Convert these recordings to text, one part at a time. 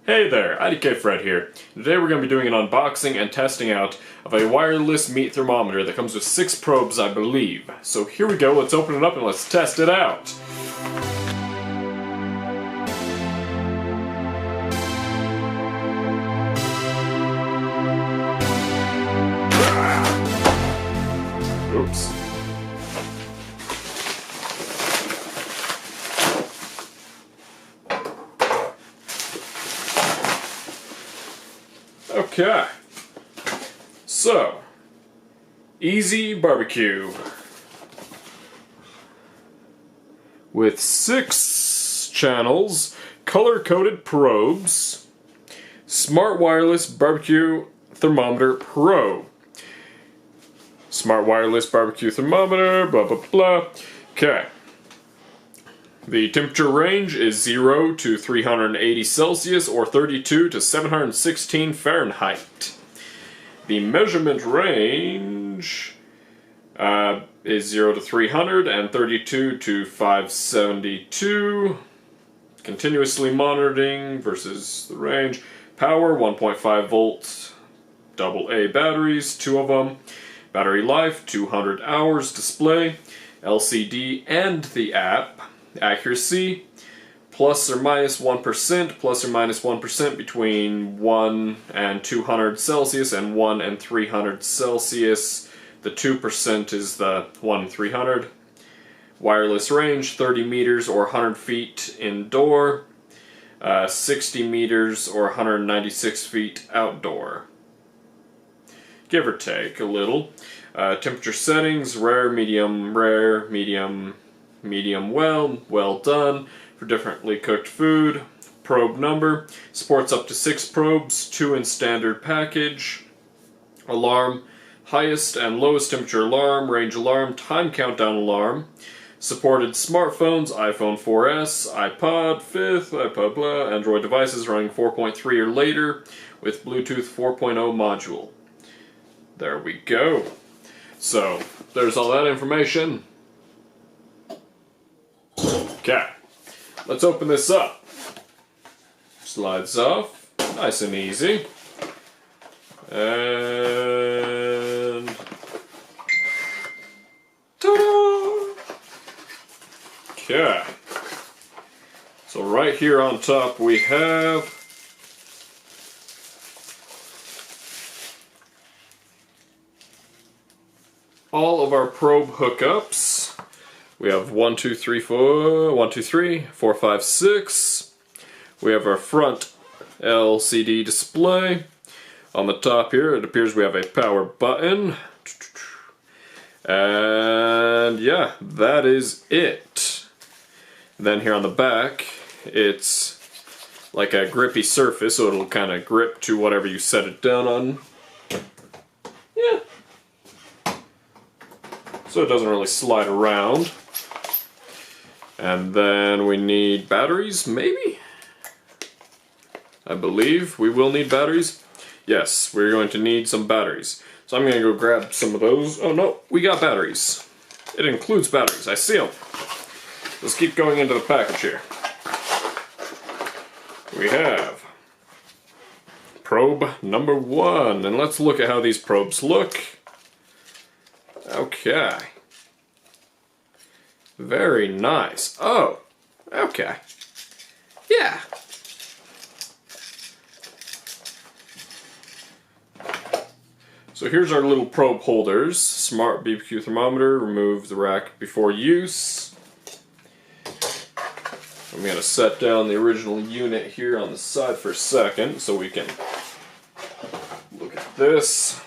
Hey there, IDK Fred here. Today we're going to be doing an unboxing and testing out of a wireless meat thermometer that comes with 6 probes, I believe. So here we go, let's open it up and let's test it out. Oops. Okay, so, easy barbecue with 6 channels, color-coded probes, smart wireless barbecue thermometer pro. Smart wireless barbecue thermometer, blah blah blah. Okay. The temperature range is 0 to 380 Celsius or 32 to 716 Fahrenheit. The measurement range is 0 to 300 and 32 to 572. Continuously monitoring versus the range. Power 1.5 volts, AA batteries, 2 of them. Battery life 200 hours. Display, LCD and the app. Accuracy, plus or minus 1%, plus or minus 1% between 1 and 200 Celsius and 1 and 300 Celsius. The 2% is the 1 and 300. Wireless range, 30 meters or 100 feet indoor, 60 meters or 196 feet outdoor. Give or take a little. Temperature settings, rare, medium, medium well done for differently cooked food. Probe number, supports up to 6 probes, 2 in standard package. Alarm, highest and lowest temperature alarm, range alarm, time countdown alarm. Supported smartphones, iPhone 4S, iPod 5th, iPod blah, Android devices running 4.3 or later with Bluetooth 4.0 module. There we go. So, there's all that information. Okay, let's open this up. Slides off, nice and easy. And ta-da! Okay, so right here on top we have all of our probe hookups. We have 1, 2, 3, 4, 5, 6. We have our front LCD display. On the top here, it appears we have a power button. And yeah, that is it. Then here on the back, it's like a grippy surface, so it'll kind of grip to whatever you set it down on. Yeah. So it doesn't really slide around. And then we need batteries, maybe? I believe we will need batteries. Yes, we're going to need some batteries. So I'm going to go grab some of those. Oh no, we got batteries. It includes batteries, I see them. Let's keep going into the package here. We have probe number 1, and let's look at how these probes look. Okay. Very nice. Oh, okay. Yeah. So here's our little probe holders. Smart BBQ thermometer. Remove the rack before use. I'm going to set down the original unit here on the side for a second so we can look at this.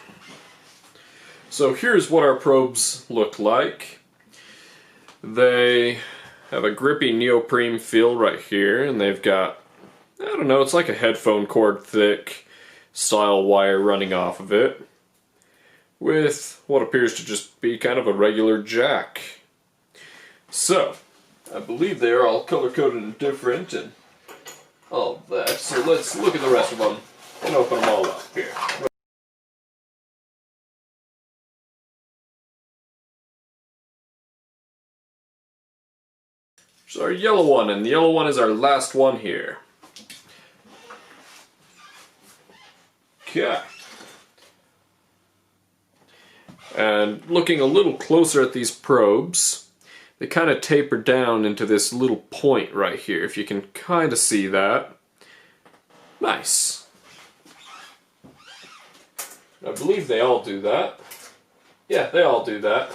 So here's what our probes look like. They have a grippy neoprene feel right here, and they've got, I don't know, it's like a headphone cord thick style wire running off of it, with what appears to just be kind of a regular jack. So, I believe they are all color-coded and different and all that, so let's look at the rest of them and open them all up here. So our yellow one, and the yellow one is our last one here. Okay. And looking a little closer at these probes, they kind of taper down into this little point right here, if you can kind of see that. Nice. I believe they all do that. Yeah, they all do that.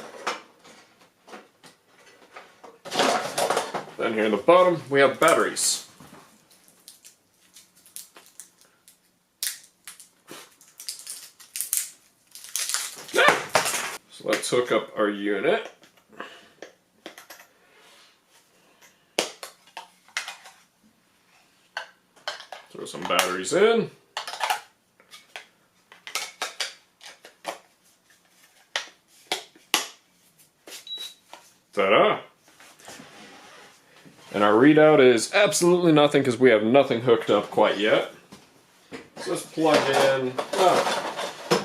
Then here in the bottom, we have batteries. So let's hook up our unit. Throw some batteries in. Ta-da! And our readout is absolutely nothing because we have nothing hooked up quite yet. So let's plug in.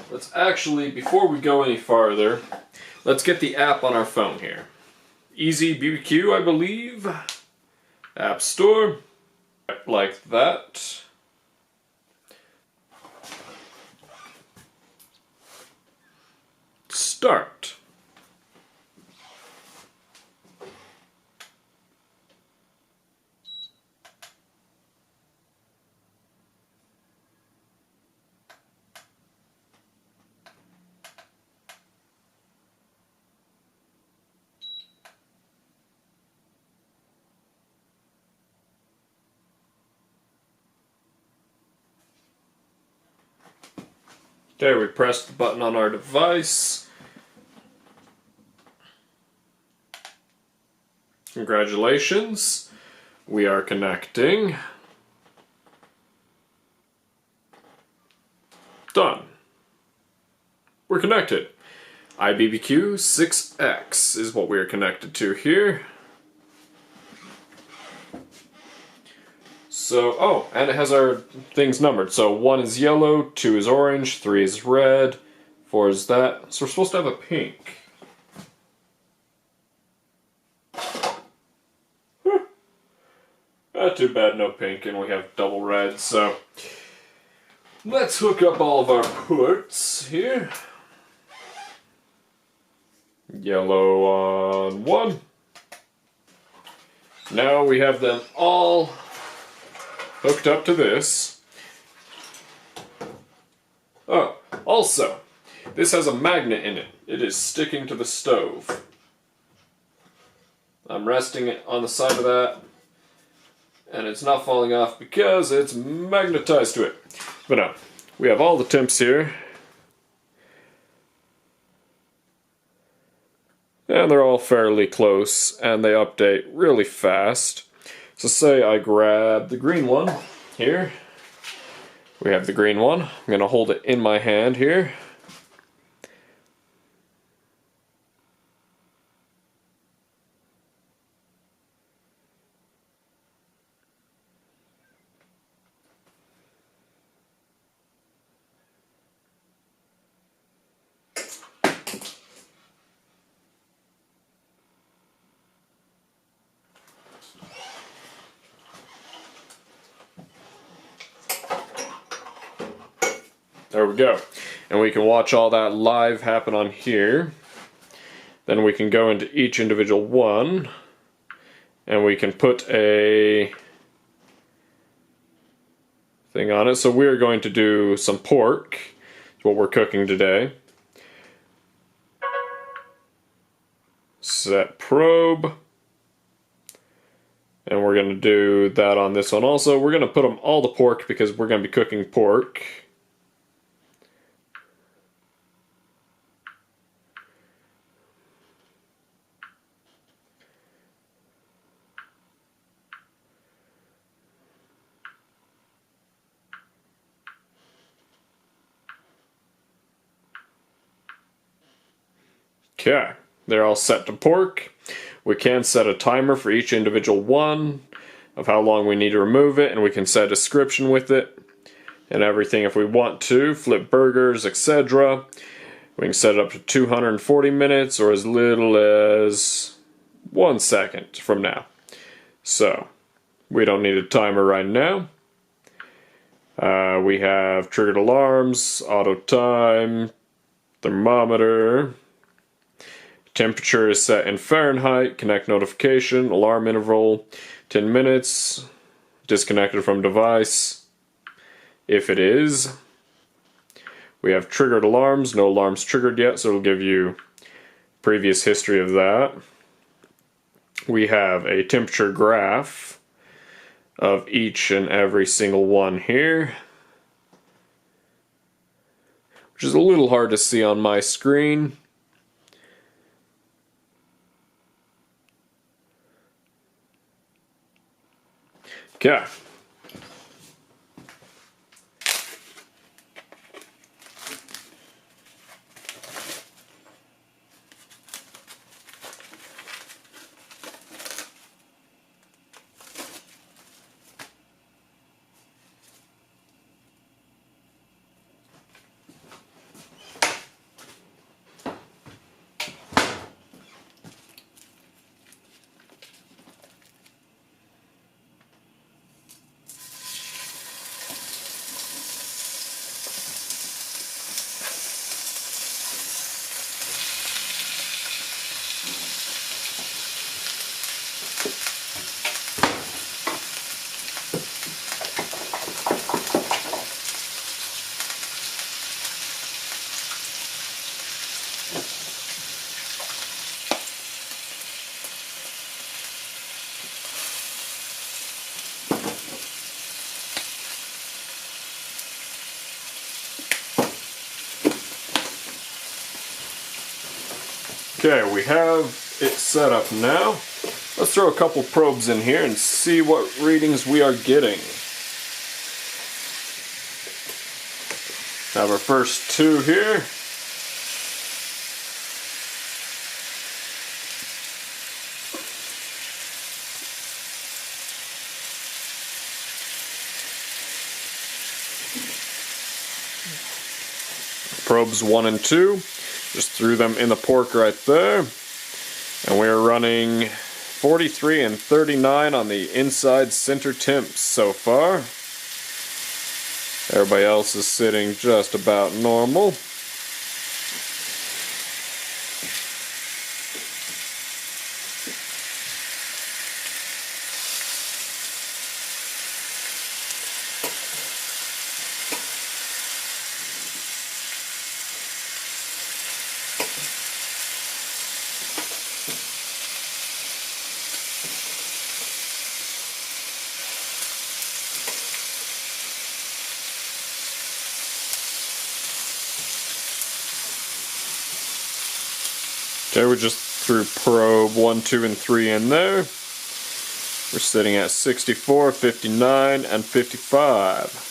Let's actually, before we go any farther, let's get the app on our phone here. Easy BBQ, I believe. App Store. Like that. Start. Okay, we pressed the button on our device. Congratulations, we are connecting. Done. We're connected. iBBQ 6X is what we are connected to here. So, oh, and it has our things numbered. So 1 is yellow, 2 is orange, 3 is red, 4 is that. So we're supposed to have a pink. Not too bad, no pink, and we have double red, so let's hook up all of our ports here. Yellow on 1. Now we have them all hooked up to this. Oh, also, this has a magnet in it. It is sticking to the stove. I'm resting it on the side of that, and it's not falling off because it's magnetized to it. But no, we have all the temps here. And they're all fairly close, and they update really fast. So say I grab the green one here. We have the green one. I'm going to hold it in my hand here. There we go. And we can watch all that live happen on here. Then we can go into each individual one, and we can put a thing on it. So we're going to do some pork. It's what we're cooking today. Set probe. And we're going to do that on this one also. We're going to put them all the pork because we're going to be cooking pork. Okay, they're all set to pork. We can set a timer for each individual one of how long we need to remove it, and we can set a description with it and everything if we want to. Flip burgers, etc. We can set it up to 240 minutes or as little as 1 second from now. So, we don't need a timer right now. We have triggered alarms, auto time, thermometer. Temperature is set in Fahrenheit, connect notification, alarm interval, 10 minutes, disconnected from device, if it is. We have triggered alarms, no alarms triggered yet, so it'll give you previous history of that. We have a temperature graph of each and every single one here, which is a little hard to see on my screen. Okay. Okay, we have it set up now. Let's throw a couple probes in here and see what readings we are getting. Have our first two here. Probes 1 and 2. Just threw them in the pork right there. And we're running 43 and 39 on the inside center temps so far. Everybody else is sitting just about normal. Okay, we just threw probe 1, 2, and 3 in there. We're sitting at 64, 59, and 55.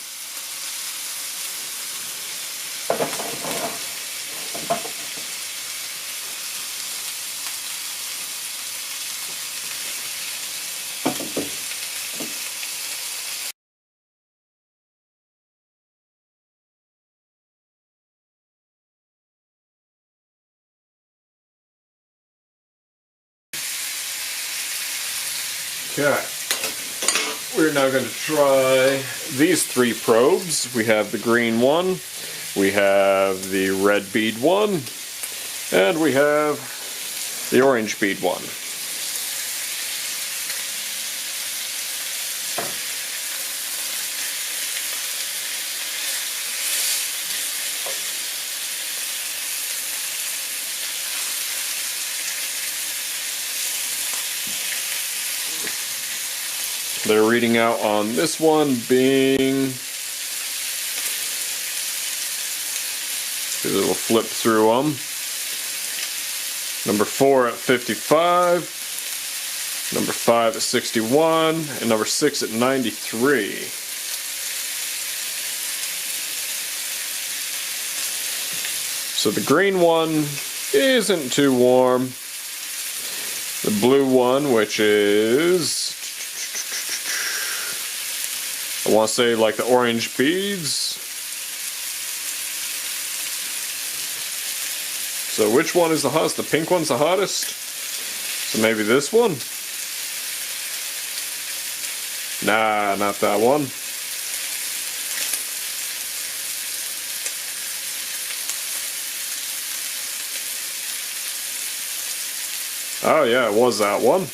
Okay, we're now going to try these 3 probes. We have the green one, we have the red bead one, and we have the orange bead one. They're reading out on this one being, a little flip through them. Number 4 at 55, number 5 at 61, and number 6 at 93. So the green one isn't too warm. The blue one, which is, I want to say like the orange beads. So which one is the hottest? The pink one's the hottest. So maybe this one? Nah, not that one. Oh yeah, it was that one.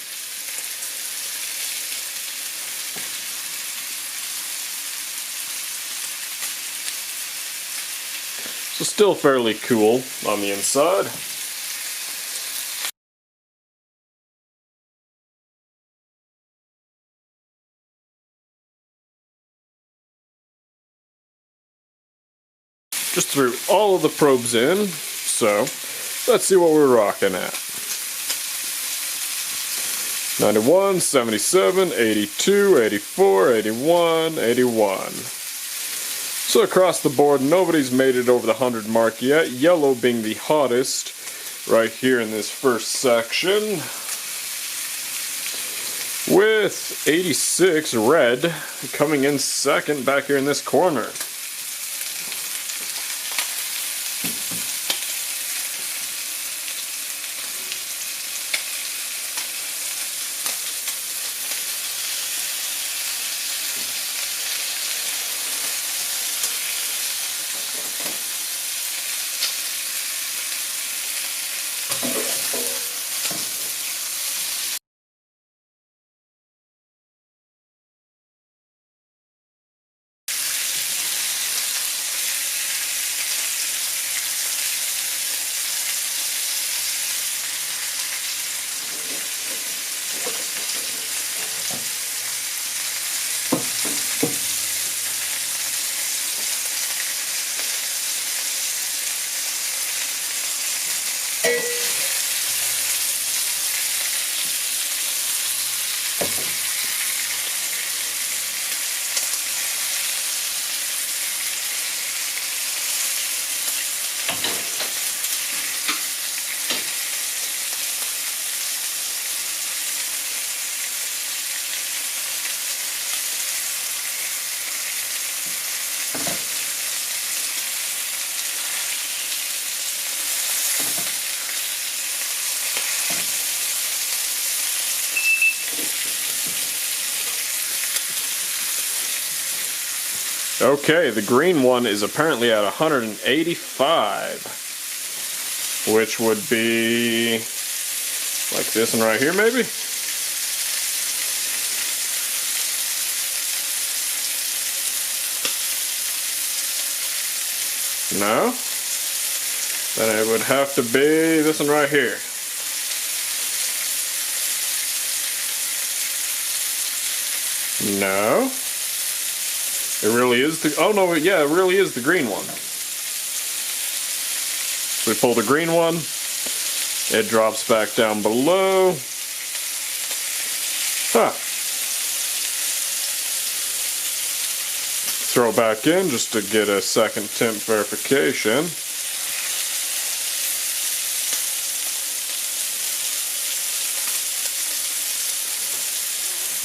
So still fairly cool on the inside. Just threw all of the probes in, so let's see what we're rocking at. 91, 77, 82, 84, 81, 81. So across the board, nobody's made it over the 100 mark yet, yellow being the hottest right here in this first section, with 86 red coming in second back here in this corner. Okay, the green one is apparently at 185, which would be like this one right here, maybe? No? Then it would have to be this one right here. No? It really is the, oh no, yeah, it really is the green one. So we pull the green one, it drops back down below. Huh. Throw back in just to get a second temp verification.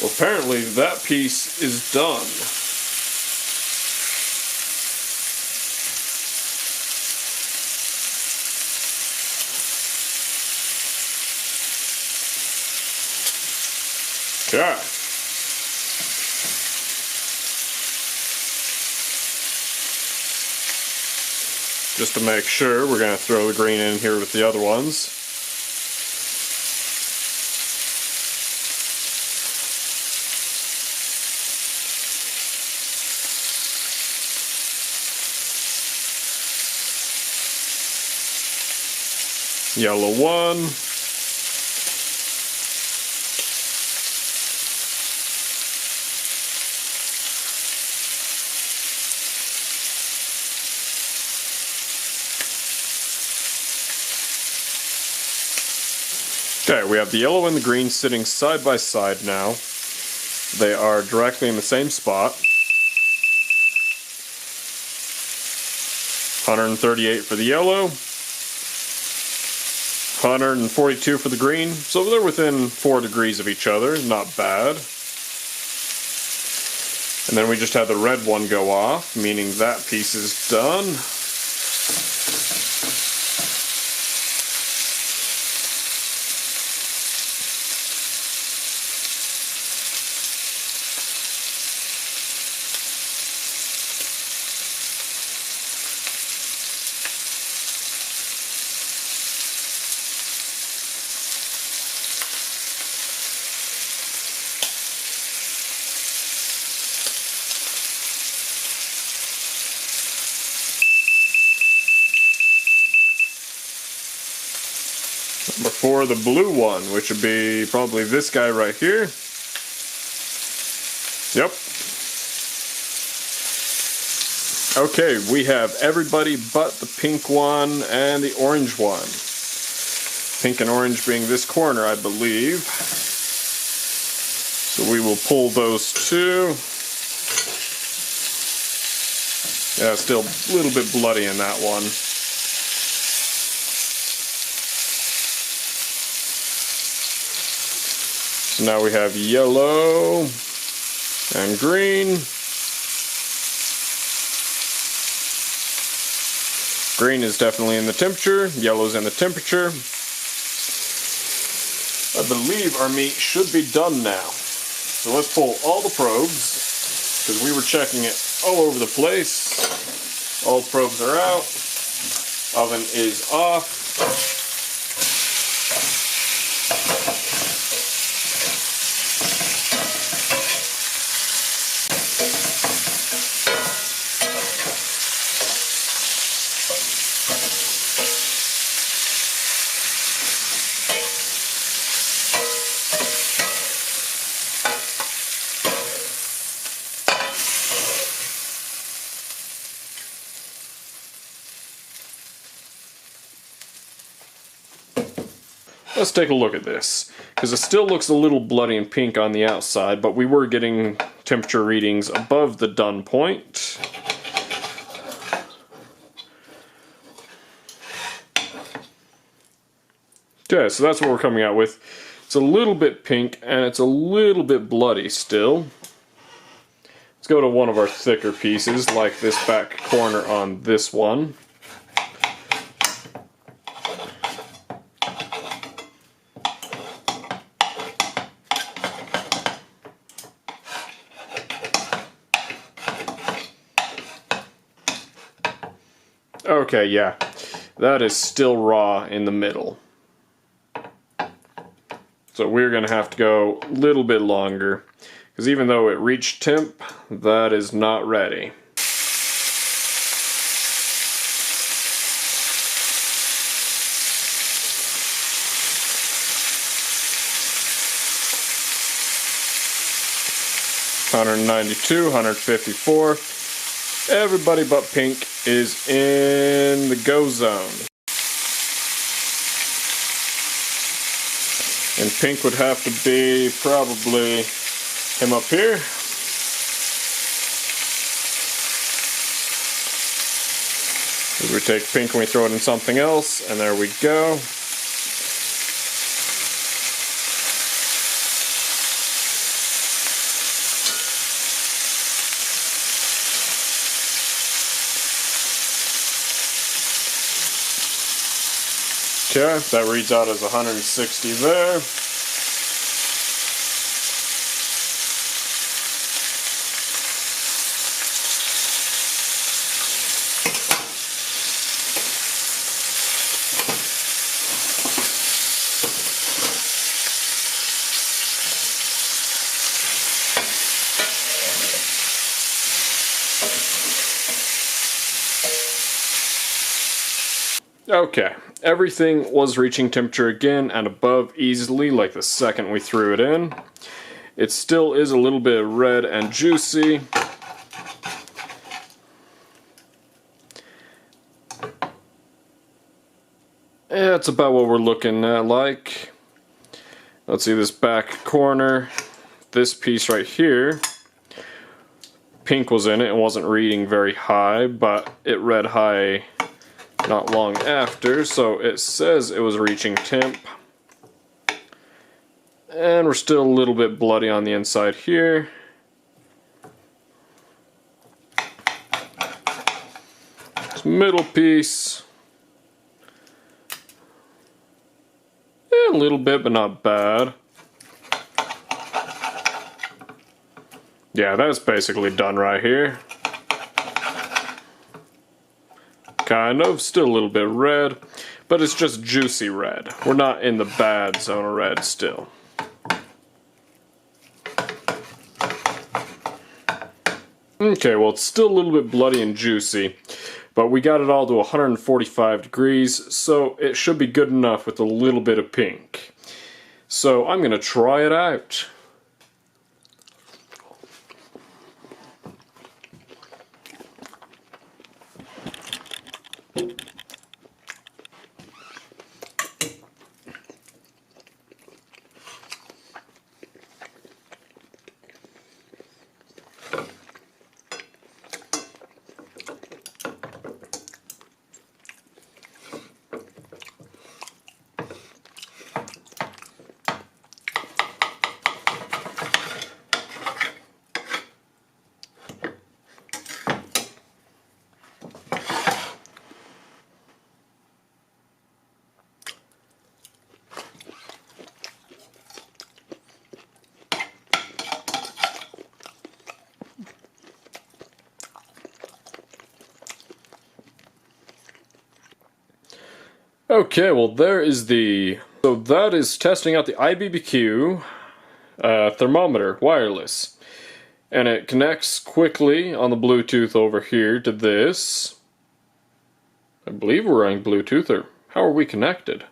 Well, apparently that piece is done. Okay. Just to make sure, we're going to throw the green in here with the other ones. Yellow one. Okay, we have the yellow and the green sitting side by side now. They are directly in the same spot. 138 for the yellow, 142 for the green, so they're within 4 degrees of each other, not bad. And then we just had the red one go off, meaning that piece is done. Before the blue one, which would be probably this guy right here. Yep. Okay, we have everybody but the pink one and the orange one. Pink and orange being this corner, I believe. So we will pull those two. Yeah, still a little bit bloody in that one. So now we have yellow and green. Green is definitely in the temperature, yellow's in the temperature. I believe our meat should be done now. So let's pull all the probes, because we were checking it all over the place. All the probes are out. Oven is off. Let's take a look at this, because it still looks a little bloody and pink on the outside, but we were getting temperature readings above the done point. Okay, so that's what we're coming out with. It's a little bit pink and it's a little bit bloody still. Let's go to one of our thicker pieces, like this back corner on this one. Okay, yeah, that is still raw in the middle. So we're going to have to go a little bit longer, because even though it reached temp, that is not ready. (192, 154). Everybody but pink is in the go zone. And pink would have to be probably him up here. We take pink and we throw it in something else, and there we go. Okay, that reads out as 160 there. Okay, everything was reaching temperature again and above easily like the second we threw it in. It still is a little bit red and juicy. Yeah, it's about what we're looking at like. Let's see this back corner. This piece right here. Pink was in it. It wasn't reading very high, but it read high not long after, so it says it was reaching temp. And we're still a little bit bloody on the inside here. This middle piece. A little bit, but not bad. Yeah, that's basically done right here. Kind of, still a little bit red, but it's just juicy red. We're not in the bad zone of red still. Okay, well it's still a little bit bloody and juicy, But we got it all to 145 degrees, so it should be good enough with a little bit of pink. So I'm going to try it out. Okay, well there is so that is testing out the IBBQ thermometer, wireless. And it connects quickly on the Bluetooth over here to this. I believe we're on Bluetooth, or how are we connected?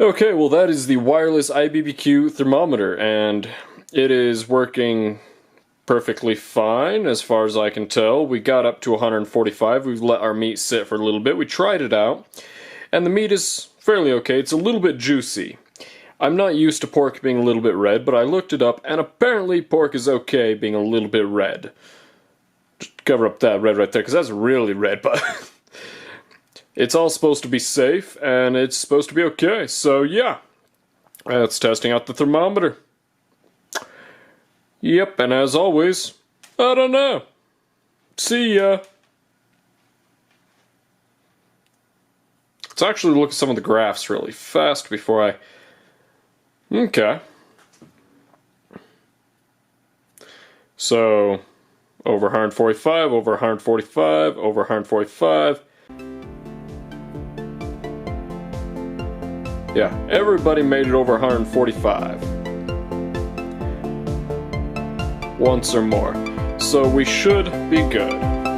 Okay, well that is the wireless IBBQ thermometer, and it is working perfectly fine as far as I can tell. We got up to 145, we've let our meat sit for a little bit, we tried it out, and the meat is fairly okay. It's a little bit juicy. I'm not used to pork being a little bit red, but I looked it up, and apparently pork is okay being a little bit red. Just cover up that red right there, because that's really red, but... It's all supposed to be safe, and it's supposed to be okay. So yeah, that's testing out the thermometer. Yep, and as always, I don't know. See ya. Let's actually look at some of the graphs really fast before I... Okay. So, over 145, over 145, over 145... Yeah, everybody made it over 145. Once or more. So we should be good.